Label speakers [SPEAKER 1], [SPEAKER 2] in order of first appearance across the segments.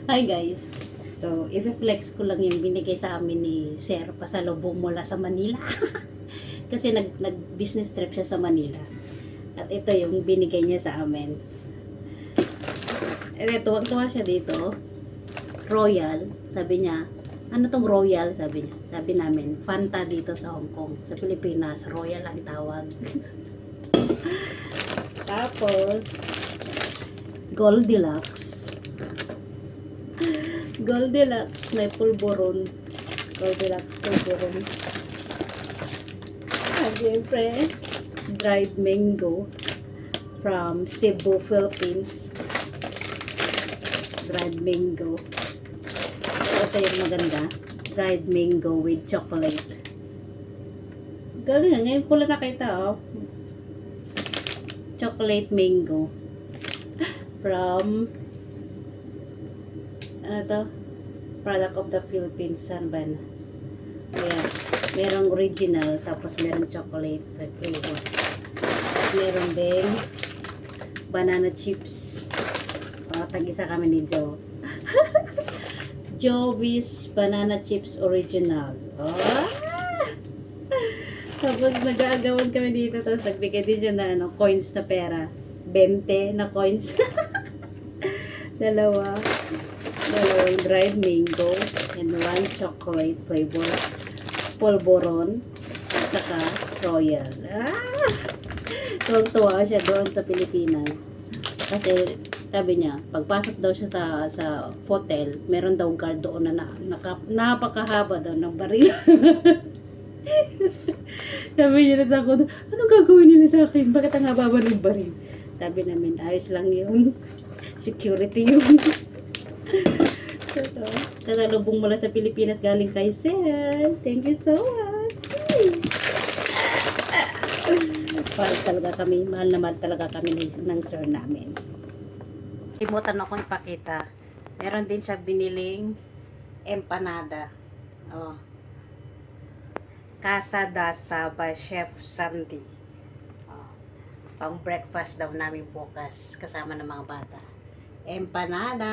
[SPEAKER 1] Hi guys. So, i-flex ko lang yung binigay sa amin ni Sir pasalubong mula sa Manila. Kasi nag-business trip siya sa Manila. At ito yung binigay niya sa amin. Eh, tuwang-tuwa siya dito. Royal. Sabi niya, ano tong Royal? Sabi niya. Sabi namin, Fanta dito sa Hong Kong. Sa Pilipinas, Royal ang tawag. Tapos, Goldilocks. Goldilocks, may pulburon. Goldilocks pulburon. At siyempre, dried mango from Cebu, Philippines. Dried mango. Ito yung maganda. Dried mango with chocolate. Galing, ngayon ko lang nakita, oh. Chocolate mango. From ano to? Product of the Philippines. Saan ba na? Ayan. Merong original, tapos merong chocolate flavor. At meron ding banana chips. Tag-isa kami ni Joe. Joey's banana chips original. Oh! Tapos nag-aagawan kami dito, tapos nagbigay din siya na coins na pera. 20 na coins. Dalawang dried mango and one chocolate flavor polvoron at saka royal. Tuwag-tuwa siya doon sa Pilipinas kasi sabi niya pagpasok daw siya sa hotel, meron daw guard doon na napakahaba daw ng baril. Sabi niya na ako, anong gagawin nila sa akin? Bakit ang haba ng baril? Sabi namin, ayos lang yun. Security yun. So, kasalubong mula sa Pilipinas galing kay Sir. Thank you so much. Mahal na mahal talaga kami ng Sir namin. Limutan ako ipakita. Meron din siya biniling empanada. Oh. Casa Dasa by Chef Sandy. Oh. Pang breakfast daw namin bukas kasama ng mga bata. Empanada.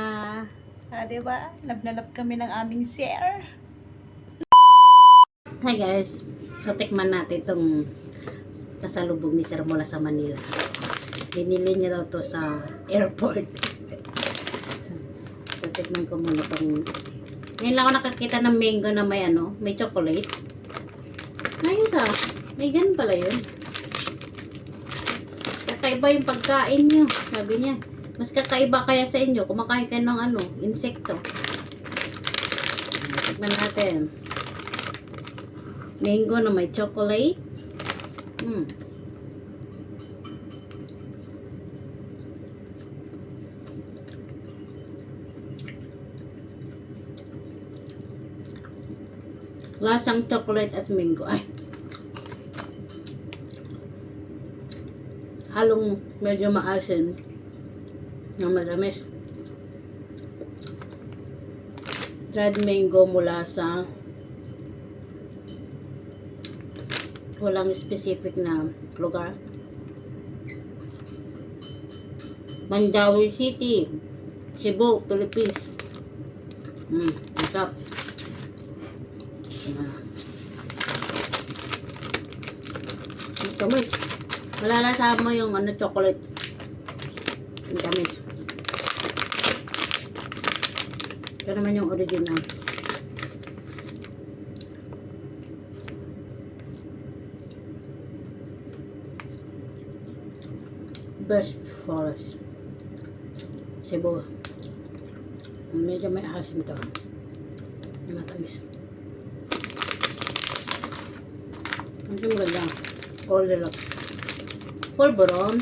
[SPEAKER 1] Diba? Love na love kami ng aming Sir. Hi guys. So, tikman natin itong pasalubong ni Sir mula sa Manila. Binili niya daw to sa airport. So, tikman ko muna itong... Ngayon lang ako nakakita ng mango na may chocolate. Ayos ah. May ganun pala yun. Kakaiba yung pagkain niyo. Sabi niya. Mas kakaiba kaya sa inyo. Kumakain kayo ng insekto. Tikman natin. Mango na may chocolate. Lasang chocolate at mango. Ay. Halong medyo maasin. Na matamis. Dried mango mula sa walang specific na lugar. Mandawi City, Cebu, Philippines. Masarap. Tamis. Malalasahan mo yung chocolate. Ang tamis. Ito naman yung original. Best Forest. Cebu. Medyo may asim ito. May matamis. Ang maganda. Goldilocks. Polvoron.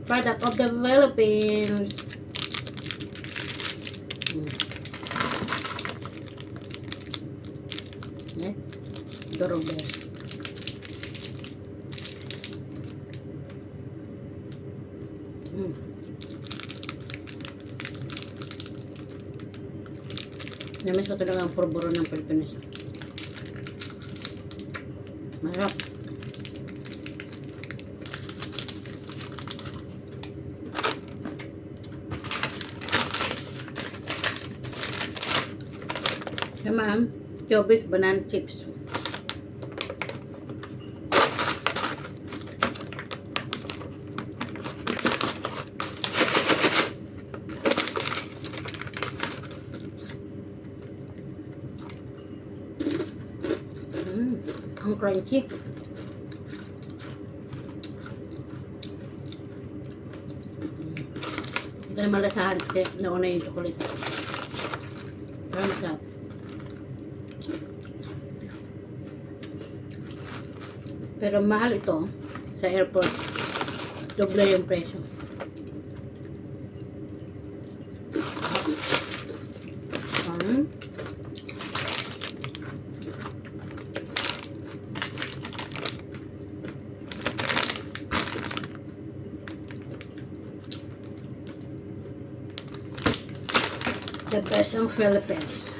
[SPEAKER 1] Product of the Philippines. Dorobe. Namiss ko talaga ang pulburo ng Pilipinas. Masarap. Sama, Chobis banana chips. Ang crunchy. Hindi ko na malasahan kasi nauna yung chocolate. Pero masarap. Pero mahal ito sa airport. Doble yung presyo. The best ng Philippines.